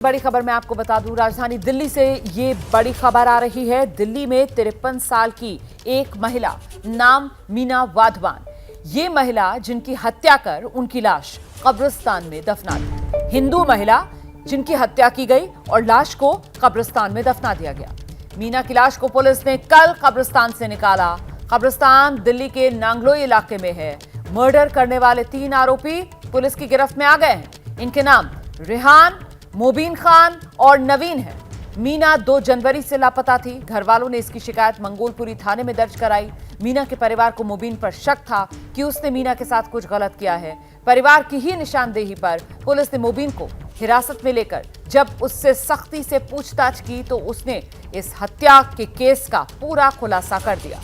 बड़ी खबर मैं आपको बता दूं, राजधानी दिल्ली से ये बड़ी खबर आ रही है। दिल्ली में 53 साल की एक महिला, नाम मीना वाधवान, ये महिला जिनकी हत्या कर उनकी लाश कब्रिस्तान में दफना दी। हिंदू महिला जिनकी हत्या की गई और लाश को कब्रिस्तान में दफना दिया गया। मीना की लाश को पुलिस ने कल कब्रिस्तान से निकाला। कब्रिस्तान दिल्ली के नांगलोई इलाके में है। मर्डर करने वाले 3 आरोपी पुलिस की गिरफ्त में आ गए हैं। इनके नाम रेहान, मोबीन खान और नवीन है। मीना 2 जनवरी से लापता थी। घर वालों ने इसकी शिकायत मंगोलपुरी थाने में दर्ज कराई। मीना के परिवार को मोबीन पर शक था कि उसने मीना के साथ कुछ गलत किया है। परिवार की ही निशानदेही पर पुलिस ने मोबीन को हिरासत में लेकर जब उससे सख्ती से पूछताछ की तो उसने इस हत्या के केस का पूरा खुलासा कर दिया।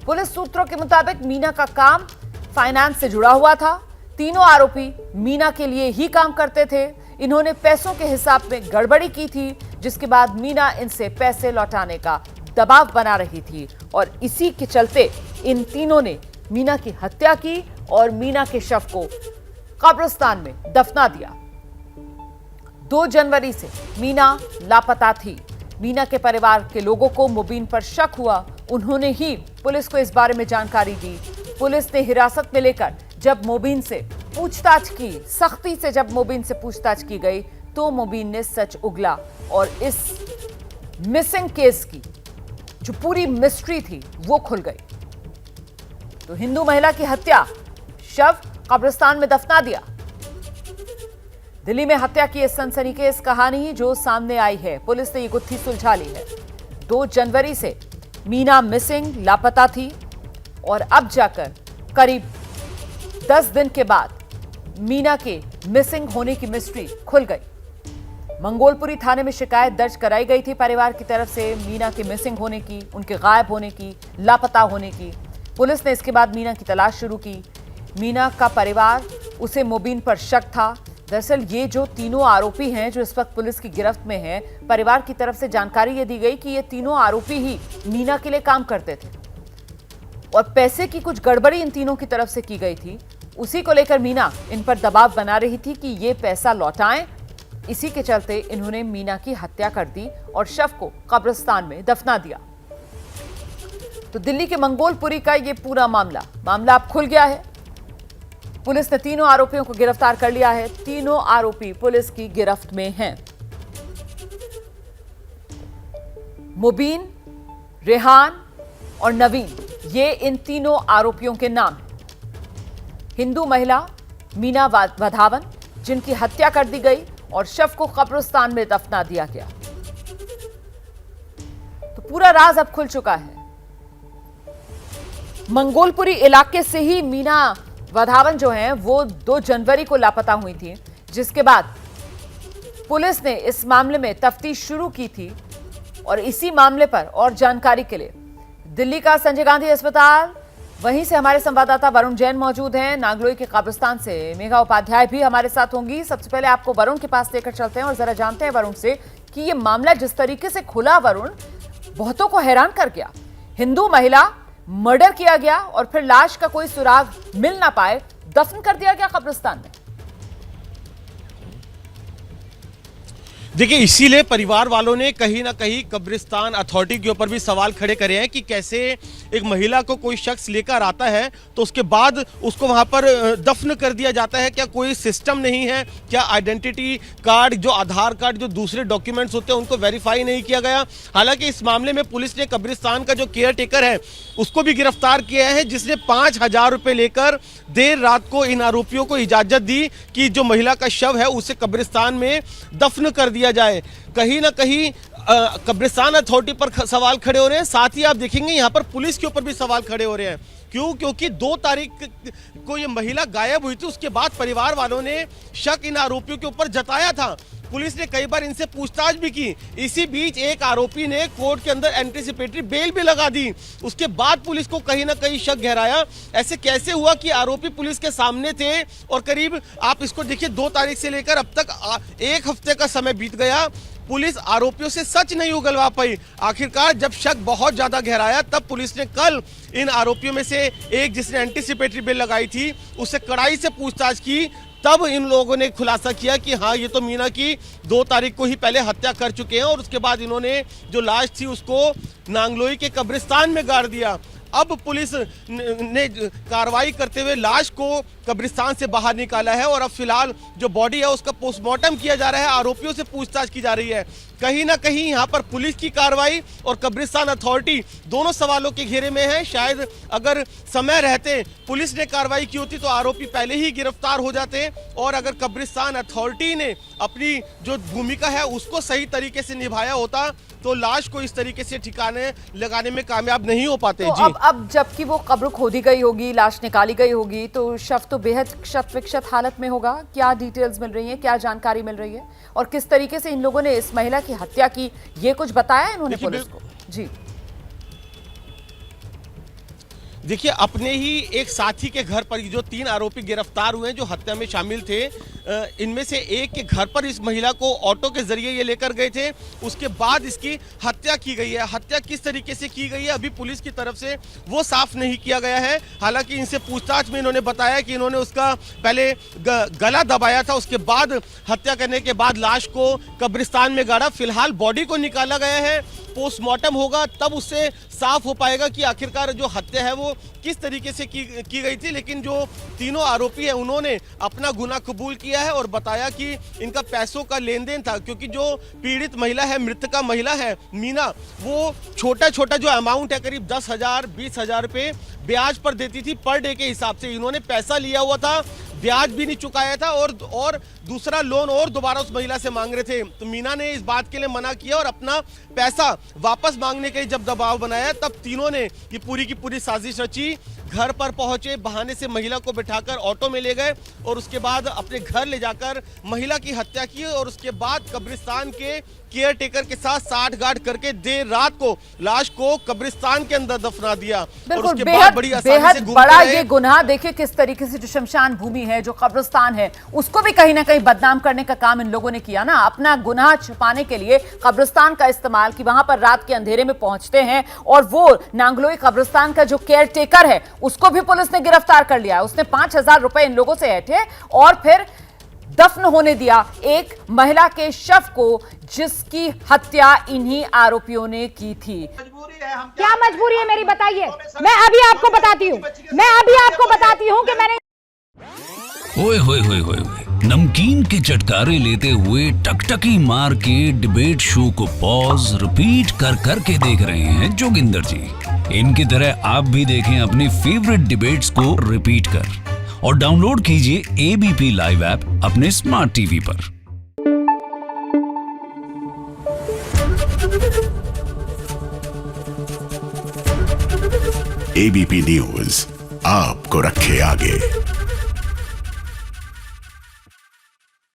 पुलिस सूत्रों के मुताबिक मीना का काम फाइनेंस से जुड़ा हुआ था। तीनों आरोपी मीना के लिए ही काम करते थे। इन्होंने पैसों के हिसाब में गड़बड़ी की थी, जिसके बाद मीना इनसे पैसे लौटाने का दबाव बना रही थी और इसी के चलते इन तीनों ने मीना की हत्या की और मीना के शव को कब्रिस्तान में दफना दिया। 2 जनवरी से मीना लापता थी। मीना के परिवार के लोगों को मोबीन पर शक हुआ। उन्होंने ही पुलिस को इस बारे में जानकारी दी। पुलिस ने हिरासत में लेकर जब मोबीन से पूछताछ की, सख्ती से जब मोबीन से पूछताछ की गई तो मोबीन ने सच उगला और इस मिसिंग केस की जो पूरी मिस्ट्री थी वो खुल गई। तो हिंदू महिला की हत्या, शव कब्रिस्तान में दफना दिया। दिल्ली में हत्या की इस सनसनीखेज कहानी जो सामने आई है, पुलिस ने ये गुत्थी सुलझा ली है। 2 जनवरी से मीना मिसिंग, लापता थी और अब जाकर करीब 10 दिन के बाद मीना के मिसिंग होने की मिस्ट्री खुल गई। मंगोलपुरी थाने में शिकायत दर्ज कराई गई थी परिवार की तरफ से मीना के मिसिंग होने की, उनके गायब होने की, लापता होने की। पुलिस ने इसके बाद मीना की तलाश शुरू की। मीना का परिवार, उसे मोबीन पर शक था। दरअसल ये जो तीनों आरोपी हैं जो इस वक्त पुलिस की गिरफ्त में हैं, परिवार की तरफ से जानकारी ये दी गई कि ये तीनों आरोपी ही मीना के लिए काम करते थे और पैसे की कुछ गड़बड़ी इन तीनों की तरफ से की गई थी। उसी को लेकर मीना इन पर दबाव बना रही थी कि ये पैसा लौटाएं। इसी के चलते इन्होंने मीना की हत्या कर दी और शव को कब्रिस्तान में दफना दिया। तो दिल्ली के मंगोलपुरी का ये पूरा मामला अब खुल गया है। पुलिस ने तीनों आरोपियों को गिरफ्तार कर लिया है। तीनों आरोपी पुलिस की गिरफ्त में हैं। मोबीन, रेहान और नवीन, ये इन तीनों आरोपियों के नाम हैं। हिंदू महिला मीना वाधवान, जिनकी हत्या कर दी गई और शव को कब्रिस्तान में दफना दिया गया। तो पूरा राज अब खुल चुका है। मंगोलपुरी इलाके से ही मीना वाधवान जो हैं वो 2 जनवरी को लापता हुई थी, जिसके बाद पुलिस ने इस मामले में तफ्तीश शुरू की थी। और इसी मामले पर और जानकारी के लिए दिल्ली का संजय गांधी अस्पताल, वहीं से हमारे संवाददाता वरुण जैन मौजूद हैं। नांगलोई के कब्रिस्तान से मेघा उपाध्याय भी हमारे साथ होंगी। सबसे पहले आपको वरुण के पास लेकर चलते हैं और जरा जानते हैं वरुण से कि ये मामला जिस तरीके से खुला, वरुण, बहुतों को हैरान कर गया। हिंदू महिला, मर्डर किया गया और फिर लाश का कोई सुराग मिल ना पाए, दफन कर दिया गया कब्रिस्तान में। देखिए, इसीलिए परिवार वालों ने कहीं ना कहीं कब्रिस्तान अथॉरिटी के ऊपर भी सवाल खड़े करे हैं कि कैसे एक महिला को कोई शख्स लेकर आता है तो उसके बाद उसको वहां पर दफन कर दिया जाता है। क्या कोई सिस्टम नहीं है? क्या आइडेंटिटी कार्ड, जो आधार कार्ड, जो दूसरे डॉक्यूमेंट्स होते हैं उनको वेरीफाई नहीं किया गया? हालांकि इस मामले में पुलिस ने कब्रिस्तान का जो केयर टेकर है उसको भी गिरफ्तार किया है, जिसने 5000 रुपये लेकर देर रात को इन आरोपियों को इजाजत दी कि जो महिला का शव है उसे कब्रिस्तान में दफन कर दिया जाए। कहीं ना कहीं कब्रिस्तान अथॉरिटी पर सवाल खड़े हो रहे हैं। साथ ही आप देखेंगे यहाँ पर पुलिस के ऊपर भी सवाल खड़े हो रहे हैं। क्यों? क्योंकि 2 तारीख को ये महिला गायब हुई थी। उसके बाद परिवार वालों ने शक इन आरोपियों के ऊपर जताया था। पुलिस ने कई बार इनसे पूछताछ भी की। इसी बीच एक आरोपी ने कोर्ट के अंदर एंटीसिपेटरी बेल भी लगा दी। उसके बाद पुलिस को कहीं ना कहीं शक गहराया, ऐसे कैसे हुआ कि आरोपी पुलिस के सामने थे और करीब आप इसको देखिए 2 तारीख से लेकर अब तक 1 हफ्ते का समय बीत गया। पुलिस आरोपियों से सच नहीं उगलवा पाई। आखिरकार जब शक बहुत ज्यादा गहराया तब पुलिस ने कल इन आरोपियों में से एक, जिसने एंटीसिपेटरी बेल लगाई थी, उससे कड़ाई से पूछताछ की। तब इन लोगों ने खुलासा किया कि हाँ, ये तो मीना की 2 तारीख को ही पहले हत्या कर चुके हैं और उसके बाद इन्होंने जो लाश थी उसको नांगलोई के कब्रिस्तान में गाड़ दिया। अब पुलिस ने कार्रवाई करते हुए लाश को कब्रिस्तान से बाहर निकाला है और अब फिलहाल जो बॉडी है उसका पोस्टमार्टम किया जा रहा है, आरोपियों से पूछताछ की जा रही है। कहीं ना कहीं यहाँ पर पुलिस की कार्रवाई और कब्रिस्तान अथॉरिटी दोनों सवालों के घेरे में है। शायद अगर समय रहते पुलिस ने कार्रवाई की होती तो आरोपी पहले ही गिरफ्तार हो जाते और अगर कब्रिस्तान अथॉरिटी ने अपनी जो भूमिका है उसको सही तरीके से निभाया होता तो लाश को इस तरीके से ठिकाने लगाने में कामयाब नहीं हो पाते। तो जी अब जबकि वो कब्र खोदी गई होगी, लाश निकाली गई होगी, तो शव तो बेहद क्षत विक्षत हालत में होगा। क्या डिटेल्स मिल रही हैं, क्या जानकारी मिल रही है और किस तरीके से इन लोगों ने इस महिला की हत्या की, ये कुछ बताया इन्होंने पुलिस को? जी देखिए, अपने ही एक साथी के घर पर जो 3 आरोपी गिरफ्तार हुए हैं जो हत्या में शामिल थे, इनमें से एक के घर पर इस महिला को ऑटो के जरिए ये लेकर गए थे। उसके बाद इसकी हत्या की गई है। हत्या किस तरीके से की गई है अभी पुलिस की तरफ से वो साफ नहीं किया गया है। हालांकि इनसे पूछताछ में इन्होंने बताया कि इन्होंने उसका पहले गला दबाया था, उसके बाद हत्या करने के बाद लाश को कब्रिस्तान में गाड़ा। फिलहाल बॉडी को निकाला गया है, पोस्टमार्टम होगा तब उससे साफ हो पाएगा कि आखिरकार जो हत्या है वो किस तरीके से की गई थी। लेकिन जो तीनों आरोपी हैं उन्होंने अपना गुनाह कबूल किया है और बताया कि इनका पैसों का लेन देन था, क्योंकि जो पीड़ित महिला है, मृतका महिला है मीना, वो छोटा छोटा जो अमाउंट है करीब 10,000 20,000 रुपये ब्याज पर देती थी पर डे के हिसाब से। इन्होंने पैसा लिया हुआ था, ब्याज भी नहीं चुकाया था और दूसरा लोन और दोबारा उस महिला से मांग रहे थे। तो मीना ने इस बात के लिए मना किया और अपना पैसा वापस मांगने के लिए जब दबाव बनाया तब तीनों ने ये पूरी की पूरी साजिश रची। घर पर पहुंचे, बहाने से महिला को बिठाकर ऑटो में ले गए और उसके बाद अपने घर ले जाकर महिला की हत्या की और उसके बाद कब्रिस्तान के केयर टेकर के साथ साठगांठ करके देर रात को लाश को कब्रिस्तान के अंदर दफना दिया। और उसके बाद बड़ी आसानी से बड़ा ये गुनाह, देखिए किस तरीके से जो शमशान भूमि है, जो कब्रिस्तान है, उसको भी कहीं ना कहीं बदनाम करने का काम इन लोगों ने किया ना। अपना गुनाह छुपाने के लिए कब्रिस्तान का इस्तेमाल, कि वहां पर रात के अंधेरे में पहुंचते हैं और वो नांगलोई कब्रिस्तान का जो केयर टेकर है उसको भी पुलिस ने गिरफ्तार कर लिया। उसने 5,000 रुपए इन लोगों से ऐंठे और फिर दफन होने दिया एक महिला के शव को, जिसकी हत्या इन्हीं आरोपियों ने की थी। क्या मजबूरी है मेरी, बताइए। मैं अभी आपको बताती हूँ कि मैंने ओए होए होए होए नमकीन के चटकारे लेते हुए टकटकी मार के डिबेट शो को पॉज रिपीट कर कर के देख रहे हैं जोगिंदर जी। इनकी तरह आप भी देखें अपनी फेवरेट डिबेट्स को रिपीट कर और डाउनलोड कीजिए एबीपी लाइव ऐप अपने स्मार्ट टीवी पर। एबीपी न्यूज आपको रखे आगे।